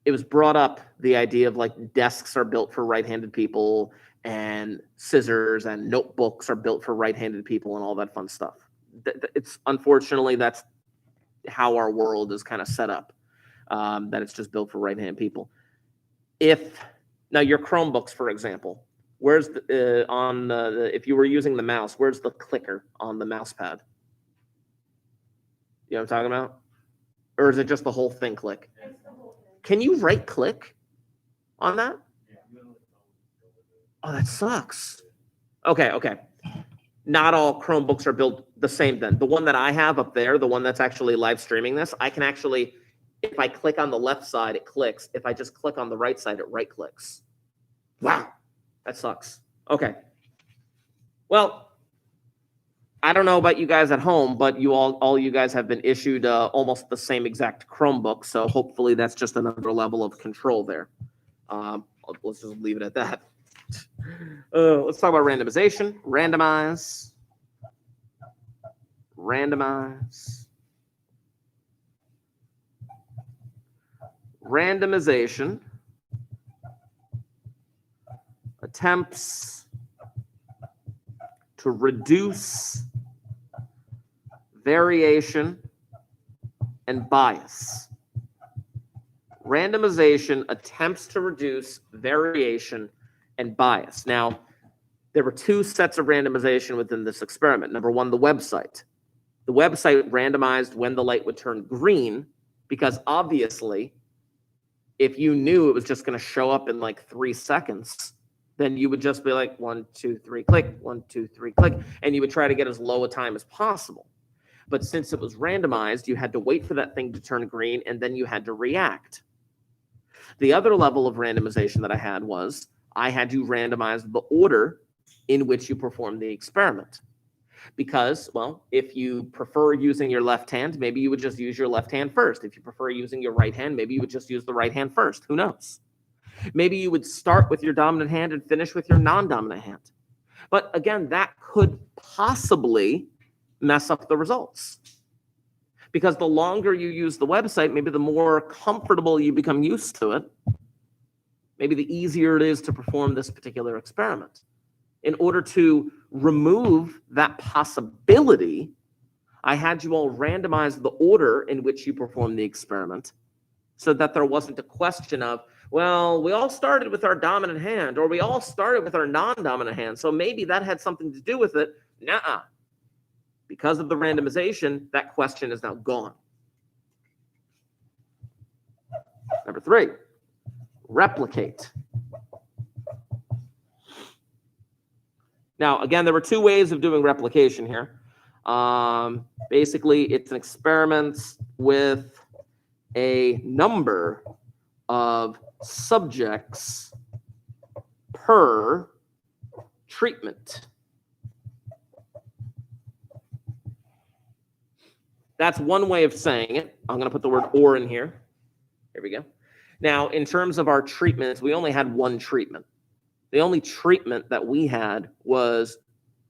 it was brought up, the idea of like desks are built for right-handed people and scissors and notebooks are built for right-handed people and all that fun stuff. It's unfortunately, that's how our world is kind of set up, that it's just built for right-handed people. Now your Chromebooks, for example, where's if you were using the mouse, where's the clicker on the mouse pad? You know what I'm talking about? Or is it just the whole thing click? Can you right click on that? Oh, that sucks. Okay. Not all Chromebooks are built the same then. The one that I have up there, the one that's actually live streaming this, I can actually, if I click on the left side, it clicks. If I just click on the right side, it right clicks. Wow, that sucks. Okay. Well, I don't know about you guys at home, but you all you guys have been issued almost the same exact Chromebook, so hopefully that's just another level of control there. Let's just leave it at that. Let's talk about randomization. Randomize. Randomization attempts to reduce variation and bias. Randomization attempts to reduce variation and bias. Now, there were two sets of randomization within this experiment. Number one, the website. The website randomized when the light would turn green, because obviously, if you knew it was just going to show up in like 3 seconds, then you would just be like 1, 2, 3, click, 1, 2, 3, click, and you would try to get as low a time as possible. But since it was randomized, you had to wait for that thing to turn green, and then you had to react. The other level of randomization that I had was I had to randomize the order in which you perform the experiment. Because, well, if you prefer using your left hand, maybe you would just use your left hand first. If you prefer using your right hand, maybe you would just use the right hand first. Who knows? Maybe you would start with your dominant hand and finish with your non-dominant hand. But again, that could possibly mess up the results. Because the longer you use the website, maybe the more comfortable you become used to it, maybe the easier it is to perform this particular experiment. In order to remove that possibility, I had you all randomize the order in which you perform the experiment so that there wasn't a question of, well, we all started with our dominant hand, or we all started with our non-dominant hand, so maybe that had something to do with it. Nuh-uh. Because of the randomization, that question is now gone. Number 3, replicate. Now, again, there were 2 ways of doing replication here. Basically, it's an experiment with a number of subjects per treatment. That's one way of saying it. I'm going to put the word or in here. Here we go. Now, in terms of our treatments, we only had 1 treatment. The only treatment that we had was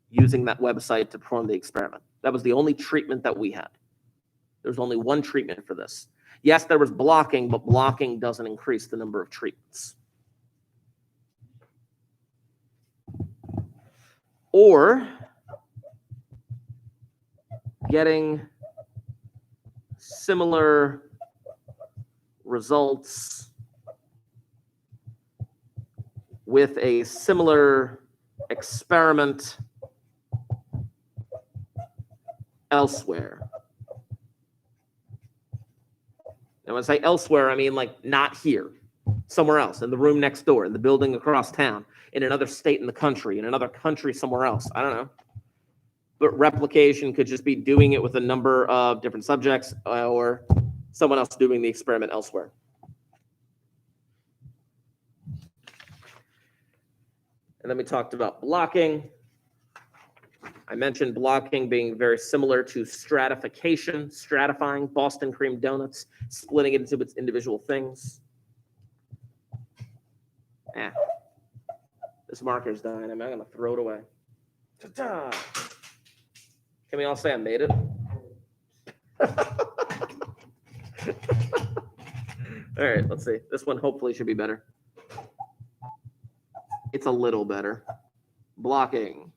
using that website to perform the experiment. That was the only treatment that we had. There was only 1 treatment for this. Yes, there was blocking, but blocking doesn't increase the number of treatments. Or getting similar results with a similar experiment elsewhere. And when I say elsewhere, I mean like not here, somewhere else, in the room next door, in the building across town, in another state in the country, in another country somewhere else. I don't know. But replication could just be doing it with a number of different subjects or someone else doing the experiment elsewhere. And then we talked about blocking. I mentioned blocking being very similar to stratification, stratifying Boston cream donuts, splitting it into its individual things. This marker's dying. I'm going to throw it away. Ta-ta! Can we all say I made it? All right, let's see. This one hopefully should be better. It's a little better. Blocking.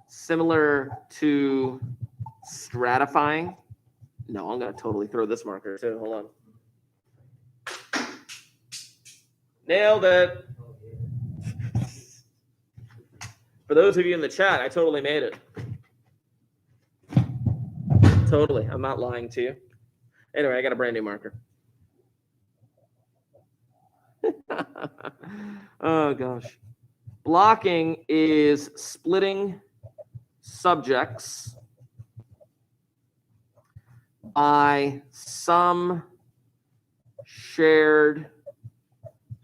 Similar to stratifying. No, I'm going to totally throw this marker too. Hold on. Nailed it. For those of you in the chat, I totally made it. Totally. I'm not lying to you. Anyway, I got a brand new marker. Oh, gosh. Blocking is splitting subjects by some shared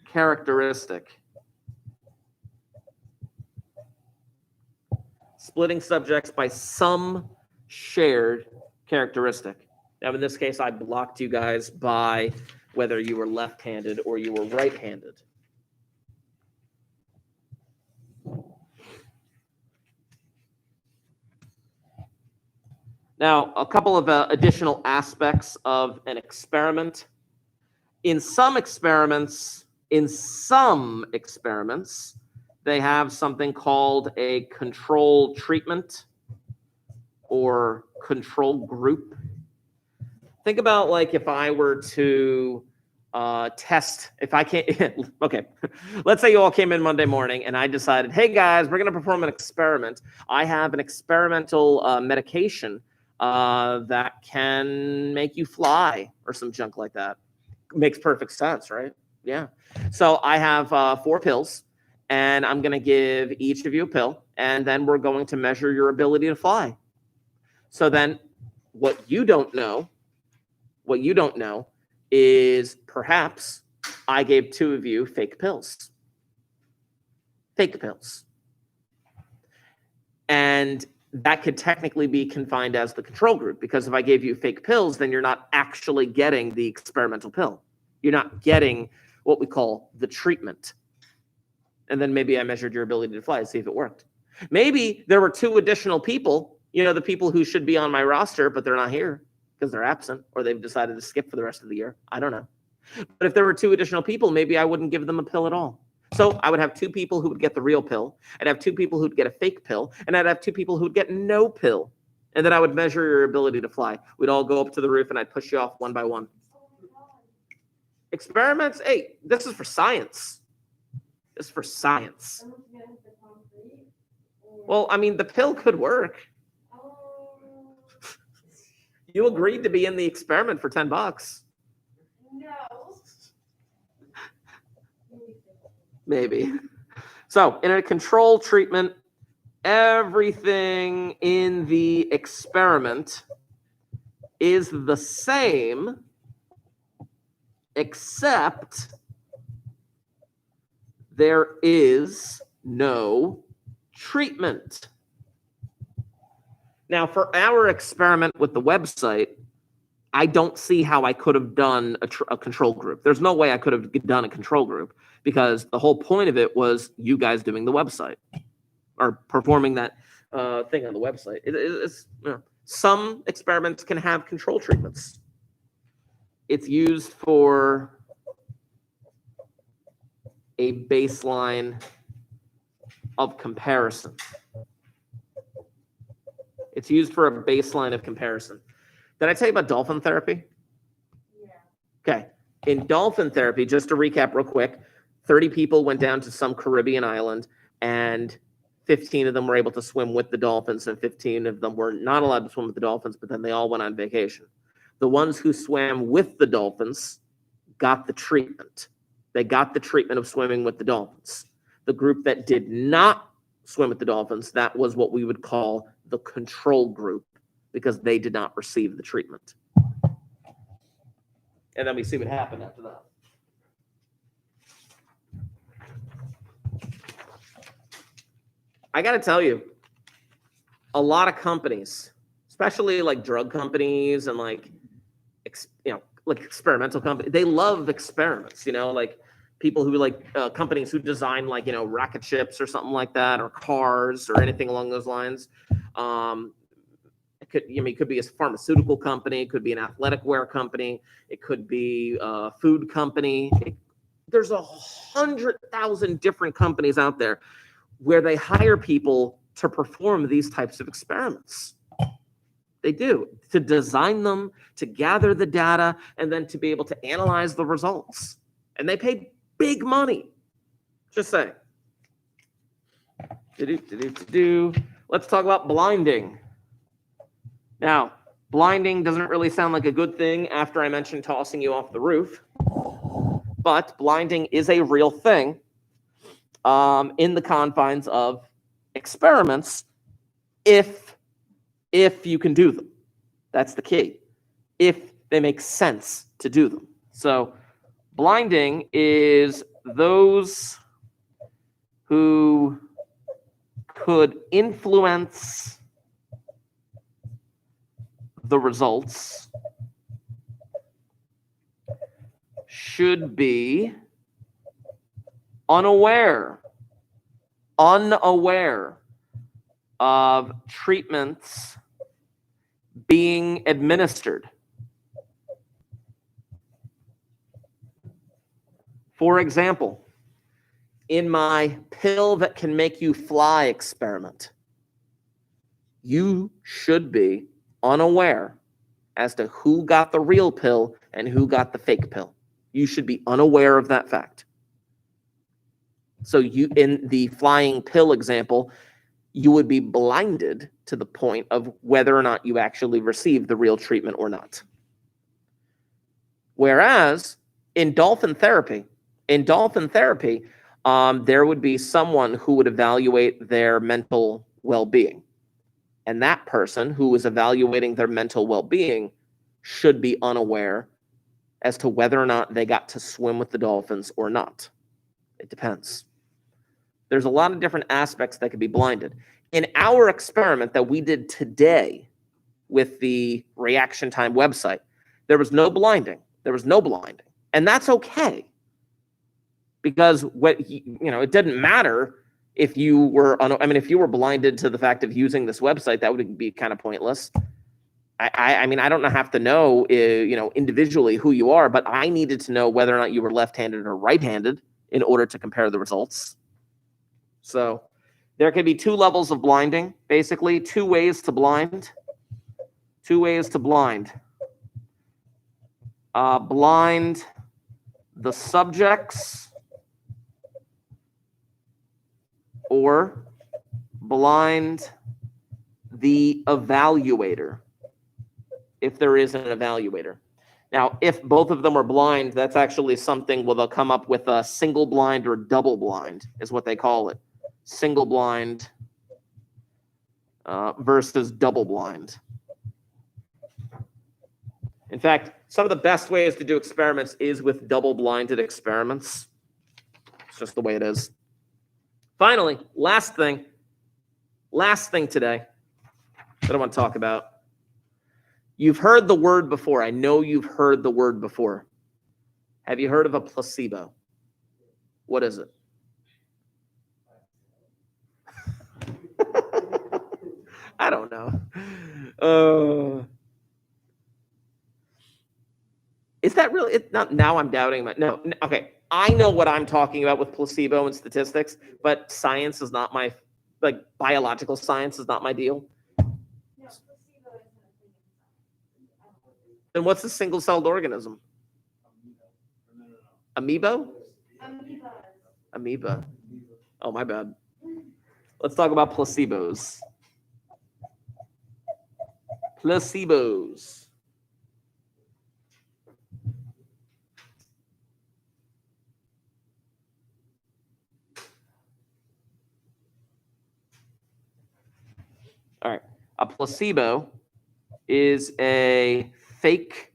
characteristic. Splitting subjects by some shared characteristic. Now, in this case, I blocked you guys by whether you were left-handed or you were right-handed. Now, a couple of additional aspects of an experiment. In some experiments, they have something called a control treatment or control group. Think about like if I were to test, if I can't, okay, let's say you all came in Monday morning and I decided, hey guys, we're going to perform an experiment. I have an experimental medication that can make you fly or some junk like that. Makes perfect sense, right? Yeah. So I have 4 pills and I'm going to give each of you a pill and then we're going to measure your ability to fly. So then what you don't know is perhaps I gave 2 of you fake pills. Fake pills. And that could technically be confined as the control group, because if I gave you fake pills, then you're not actually getting the experimental pill. You're not getting what we call the treatment. And then maybe I measured your ability to fly to see if it worked. Maybe there were 2 additional people, the people who should be on my roster, but they're not here because they're absent or they've decided to skip for the rest of the year. I don't know. But if there were 2 additional people, maybe I wouldn't give them a pill at all. So I would have 2 people who would get the real pill. I'd have 2 people who'd get a fake pill. And I'd have 2 people who'd get no pill. And then I would measure your ability to fly. We'd all go up to the roof and I'd push you off one by one. Experiments? Hey, this is for science. This is for science. Well, I mean, the pill could work. You agreed to be in the experiment for $10. No. Maybe. So in a control treatment, everything in the experiment is the same, except there is no treatment. Now, for our experiment with the website, I don't see how I could have done a control group. There's no way I could have done a control group because the whole point of it was you guys doing the website or performing that thing on the website. It's, some experiments can have control treatments. It's used for a baseline of comparison. It's used for a baseline of comparison. Did I tell you about dolphin therapy? Yeah. Okay. In dolphin therapy, just to recap real quick, 30 people went down to some Caribbean island and 15 of them were able to swim with the dolphins and 15 of them were not allowed to swim with the dolphins, but then they all went on vacation. The ones who swam with the dolphins got the treatment. They got the treatment of swimming with the dolphins. The group that did not swim with the dolphins, that was what we would call the control group because they did not receive the treatment. And then we see what happened after that. I got to tell you, a lot of companies, especially like drug companies and like experimental companies, they love experiments, like people who companies who design rocket ships or something like that, or cars or anything along those lines. It could be a pharmaceutical company, it could be an athletic wear company, it could be a food company. There's 100,000 different companies out there where they hire people to perform these types of experiments. They do, to design them, to gather the data, and then to be able to analyze the results. And they pay big money. Just saying. Let's talk about blinding. Now, blinding doesn't really sound like a good thing after I mentioned tossing you off the roof, but blinding is a real thing in the confines of experiments if you can do them. That's the key. If they make sense to do them. So blinding is those who could influence the results should be unaware of treatments being administered. For example, in my pill that can make you fly experiment, you should be unaware as to who got the real pill and who got the fake pill. You should be unaware of that fact. So you, in the flying pill example, you would be blinded to the point of whether or not you actually received the real treatment or not. Whereas in dolphin therapy, there would be someone who would evaluate their mental well-being. And that person who is evaluating their mental well-being should be unaware as to whether or not they got to swim with the dolphins or not. It depends. There's a lot of different aspects that could be blinded. In our experiment that we did today with the reaction time website, there was no blinding. And that's okay. because it didn't matter if you were, if you were blinded to the fact of using this website, that would be kind of pointless. I don't have to know, individually who you are, but I needed to know whether or not you were left-handed or right-handed in order to compare the results. So there could be two levels of blinding, basically two ways to blind. Blind the subjects or blind the evaluator, if there is an evaluator. Now, if both of them are blind, that's actually something where they'll come up with a single blind or double blind, is what they call it. Single blind versus double blind. In fact, some of the best ways to do experiments is with double-blinded experiments. It's just the way it is. Finally, last thing today that I want to talk about. You've heard the word before. I know you've heard the word before. Have you heard of a placebo? What is it? I don't know. Is that really it? Now I'm doubting my no. Okay, I know what I'm talking about with placebo and statistics, but science is not my biological science is not my deal. No, placebo isn't a thing. Then what's a single-celled organism? Amoeba? Amoeba. Oh, my bad. Let's talk about placebos. Placebos. All right. A placebo is a fake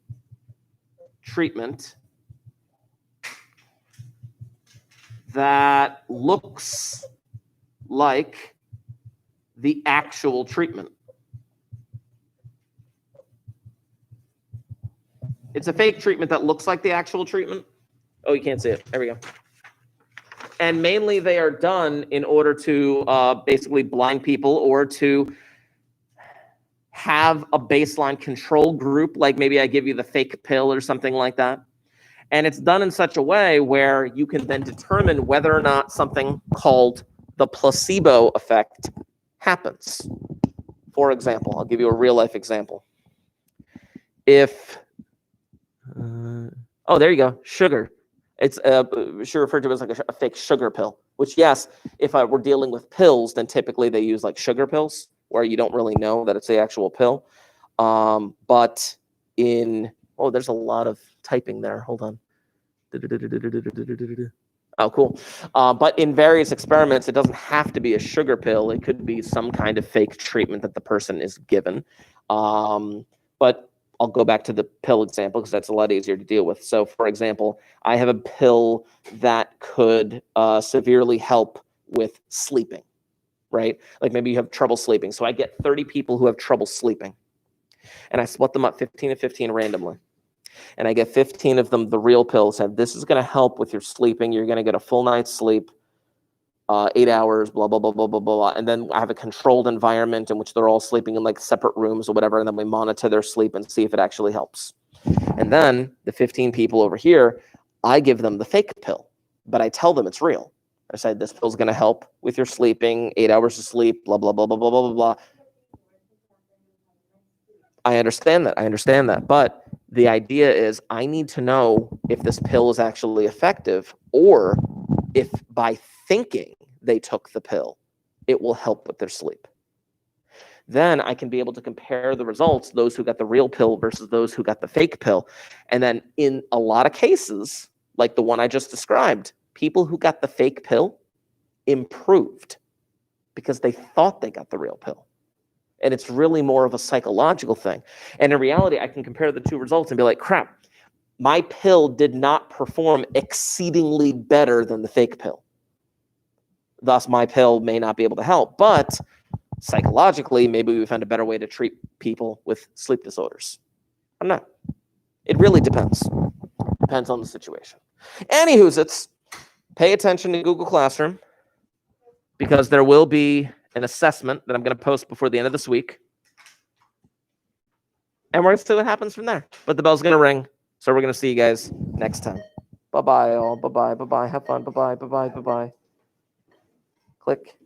treatment that looks like the actual treatment. It's a fake treatment that looks like the actual treatment. Oh, you can't see it. There we go. And mainly they are done in order to basically blind people or to have a baseline control group, like maybe I give you the fake pill or something like that. And it's done in such a way where you can then determine whether or not something called the placebo effect happens. For example, I'll give you a real life example. If, oh, there you go, sugar. It's referred to as like a fake sugar pill, which yes, if I were dealing with pills, then typically they use like sugar pills where you don't really know that it's the actual pill. But in, oh, there's a lot of typing there. Hold on. Oh, cool. But in various experiments, it doesn't have to be a sugar pill. It could be some kind of fake treatment that the person is given. But I'll go back to the pill example because that's a lot easier to deal with. So, for example, I have a pill that could severely help with sleeping, right? Like maybe you have trouble sleeping. So I get 30 people who have trouble sleeping, and I split them up 15 and 15 randomly. And I get 15 of them the real pill, said this is going to help with your sleeping. You're going to get a full night's sleep, 8 hours, blah, blah, blah, blah, blah, blah. And then I have a controlled environment in which they're all sleeping in like separate rooms or whatever. And then we monitor their sleep and see if it actually helps. And then the 15 people over here, I give them the fake pill, but I tell them it's real. I said, this pill is going to help with your sleeping, 8 hours of sleep, blah, blah, blah, blah, blah, blah, blah, blah. I understand that. But the idea is I need to know if this pill is actually effective or if by thinking they took the pill, it will help with their sleep. Then I can be able to compare the results, those who got the real pill versus those who got the fake pill. And then in a lot of cases, like the one I just described, people who got the fake pill improved because they thought they got the real pill. And it's really more of a psychological thing. And in reality, I can compare the two results and be like, crap, my pill did not perform exceedingly better than the fake pill. Thus, my pill may not be able to help. But psychologically, maybe we found a better way to treat people with sleep disorders. I don't know. It really depends. Depends on the situation. Anywho's, Pay attention to Google Classroom because there will be an assessment that I'm going to post before the end of this week. And we're going to see what happens from there. But the bell's going to ring. So we're going to see you guys next time. Bye-bye, all. Bye-bye. Bye-bye. Have fun. Bye-bye. Bye-bye. Bye-bye. Click.